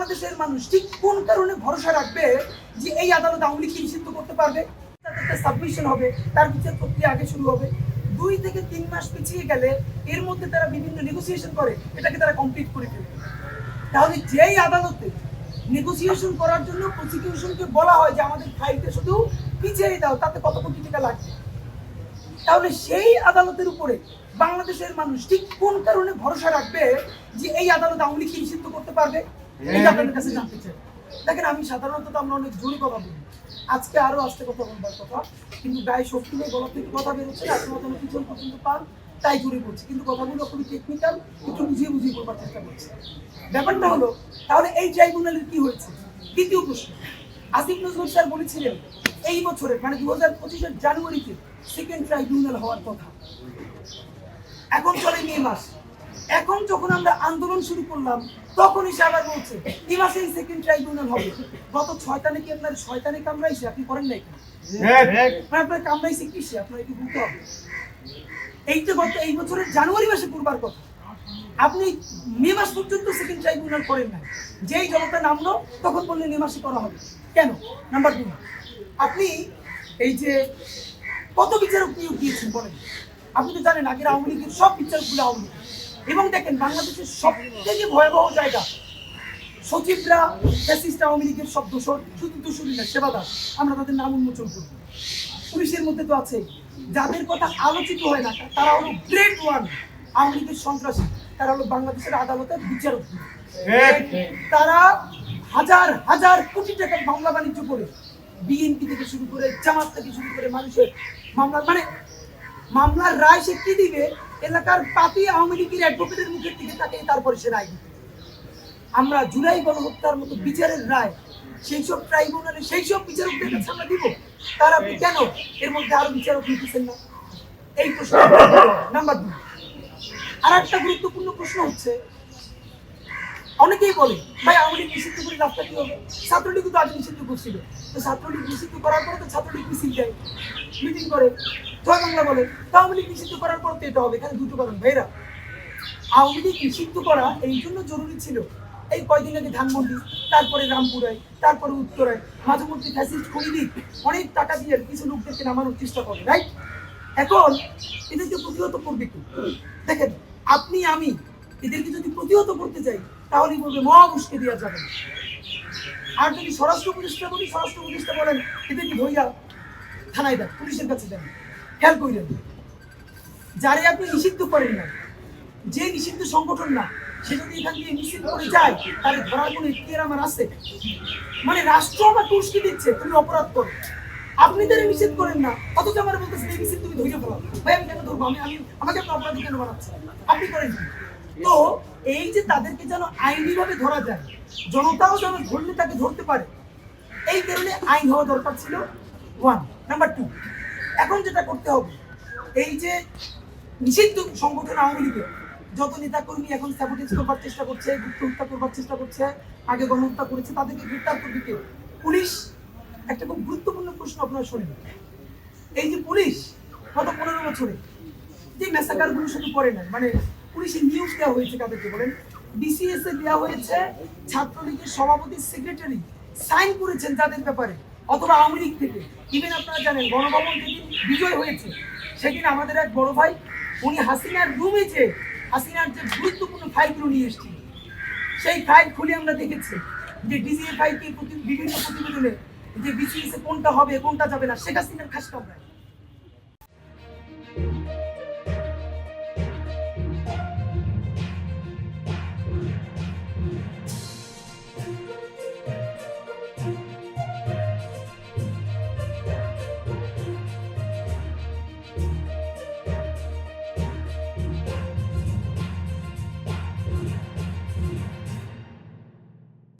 বাংলাদেশের মানুষ ঠিক কোন কারণে ভরসা রাখবে যে এই আদালত আওয়ামী লীগকে নিষিদ্ধ করতে পারবে? তাদের সাবমিশন হবে, তার বিচার প্রক্রিয়া আগে শুরু হবে। 2 থেকে 3 মাস পিছিয়ে গেলে এর মধ্যে তারা বিভিন্ন নেগোসিয়েশন করে, এটাকে তারা কমপ্লিট করে ফেলবে। তাহলে যেই আদালতে নেগোসিয়েশন করার জন্য প্রসিকিউশনকে বলা হয় যে আমাদের ফাইলটা শুধু পিছিয়ে দাও, তাতে কত কোটি টাকা লাগবে, তাহলে সেই আদালতের উপরে বাংলাদেশের মানুষ ঠিক কোন কারণে ভরসা রাখবে যে এই আদালত আওয়ামী লীগকে নিষিদ্ধ করতে পারবে? এটা আপনাদের কাছে জানতে চাই। দেখেন, আমি সাধারণত আমরা অনেক জোরে কথা বলি, আজকে আরো আস্তে কথা বলবার কথা, কিন্তু গায়ে শক্তি নেই, গলা থেকে কথা বেরোচ্ছে, আপনারা যেন পিছন পর্যন্ত পান তাই জোরে বলছি, কিন্তু কথাগুলো খুবই টেকনিক্যাল, একটু বুঝিয়ে বুঝিয়ে বলবার চেষ্টা করছি। ব্যাপারটা হলো, তাহলে এই ট্রাইব্যুনালের কি হয়েছে? দ্বিতীয় প্রশ্ন, আসিফ নজরুল স্যার বলেছিলেন এই বছরের মানে 2025-এর জানুয়ারিতে সেকেন্ড ট্রাইব্যুনাল হওয়ার কথা। এখন চলে মে মাস, এখন যখন আমরা আন্দোলন শুরু করলাম তখনই সে আবার বলছে এই মাসেই সেকেন্ড ট্রাইব্যুনাল হবে। গত 6টা নাকি আপনার শয়তানে কামড়াইছে, আপনি করেন নাই কেন? আপনার কামড়াইছে কিসে? আপনার একটু বলতে হবে। এইটা গত এই বছরের জানুয়ারি মাসে করবার কথা, আপনি মে মাস পর্যন্ত সেকেন্ড ট্রাইব্যুনাল করেন নাই। যেই জনতা নামলো তখন বললেন মে মাসে করা হবে কেন? নাম্বার 2, আপনি এই যে কত বিচারক নিয়োগ দিয়েছেন বলেন? আপনি তো জানেন আগের আওয়ামী লীগের সব বিচারকগুলো আওয়ামী লীগ। এবং দেখেন, বাংলাদেশের সব থেকে ভয়াবহ জায়গা, সচিবরা ফ্যাসিস্ট আওয়ামী লীগের সব দোষর, শুধু দোষরই না, সেবা দাস, আমরা তাদের নাম উন্মোচন করব। পুলিশের মধ্যে তো আছে, যাদের কথা আলোচিত হয় না তারা হলো গ্রেড 1 আওয়ামী লীগের সন্ত্রাসী, তারা হলো বাংলাদেশের আদালতের বিচারক। তারা হাজার হাজার কোটি টাকার মামলা বাণিজ্য করে, বিএনপি থেকে শুরু করে জামাত থেকে শুরু করে মানুষের মামলা, মানে মামলার রায় সে কি দিবে, এলাকার পাতি আওয়ামী লীগের অ্যাডভোকেটের মুখের দিকে তাকে তারপরে সে রায় দিবে। আমরা জুলাই গণহত্যার মতো বিচারের রায় সেই সব ট্রাইব্যুনালে সেই সব বিচারকদের কাছে আমরা দিব, তার আপনি কেন এর মধ্যে আরো বিচারক নিতেছেন না? এই প্রশ্ন নাম্বার 2। আর একটা গুরুত্বপূর্ণ প্রশ্ন হচ্ছে, অনেকেই বলে ভাই আওয়ামী লীগ নিষিদ্ধ করে রাস্তা কি হবে? ছাত্রলীগ তো আগে নিষিদ্ধ করছিল, তো ছাত্রলীগ নিষিদ্ধ করার পরে তো ছাত্রলীগ মিছিল যায়, মিটিং করে, জয় বাংলা বলে, তো আওয়ামী লীগ নিষিদ্ধ করার পর তো এটা হবে। এখানে দুটো কারণ ভাইরা, আওয়ামী লীগ নিষিদ্ধ করা এই জন্য জরুরি ছিল, এই কয়দিন আগে ধানমন্ডি, তারপরে রামপুরায়, তারপরে উত্তরায় মাঝেমধ্যে ফ্যাসিস্ট খনিদিক অনেক টাকা দিয়ে কিছু লোকদেরকে নামানোর চেষ্টা করে, রাইট? এখন এদেরকে প্রতিহত করবে কি? দেখেন, আপনি আমি এদেরকে যদি প্রতিহত করতে চাই তাহলেই বলবে মহা মুশকে দেওয়া যাবে না। আর যদি স্বরাষ্ট্র উপদেষ্টা বলি, স্বরাষ্ট্র উপদেষ্টা বলেন এদেরকে ধইয়া থানায় দেন, পুলিশের কাছে দেন। খেয়াল করেন, যারে আপনি নিষিদ্ধ করেন না, যে নিষিদ্ধ সংগঠন না, সে যদি এখান দিয়ে মিছিল করে যায় তাহলে ধরার কোনো ইতিহার আমার আছে? মানে রাষ্ট্র আমাকে উস্কে দিচ্ছে তুমি অপরাধ করো, আপনি তারা নিষেধ করেন না, অথচ আমার বলতেছেন এই মিছিল তুমি ধৈর্য ফেলাও। ভাই আমি কেন ধরবো? আমি আমাকে আপনি অপরাধী কেন বানাচ্ছেন? আপনি করেন। তো এই যে তাদেরকে যেন আইনিভাবে ধরা যায়, জনতাও যেন ধরলে তাকে ধরতে পারে, এই কারণে আইন হওয়া দরকার ছিল 1। নাম্বার 2, এখন যেটা করতে হবে, এই যে নিষিদ্ধ সংগঠন আওয়ামী লীগের যত নেতাকর্মী এখন স্যাবোটেজ করবার চেষ্টা করছে, গুপ্ত হত্যা করবার চেষ্টা করছে, আগে গণহত্যা করেছে, তাদেরকে গ্রেফতার করবে কে? পুলিশ। একটা খুব গুরুত্বপূর্ণ প্রশ্ন আপনারা শোনেন, এই যে পুলিশ গত 15 বছরে যে ম্যাসাকারগুলো শুধু করে না, মানে পুলিশের নিউজ দেওয়া হয়েছে কাদেরকে বলেন? ডিসিএস এ দেওয়া হয়েছে ছাত্রলীগের সভাপতি, সেক্রেটারি সাইন করেছেন যাদের ব্যাপারে, অথবা আওয়ামী লীগ থেকে। ইভেন আপনারা জানেন গণভবন যেদিন বিজয় হয়েছে সেদিন আমাদের এক বড় ভাই উনি হাসিনার রুমে যে হাসিনার যে গুরুত্বপূর্ণ ফাইলগুলো নিয়ে এসেছিল, সেই ফাইল খুলে আমরা দেখেছি যে ডিজিএফআই কে বিভিন্ন প্রতিবেদনে যে বিসিএস এ কোনটা হবে কোনটা যাবে না, শেখ হাসিনার খাস কামরায়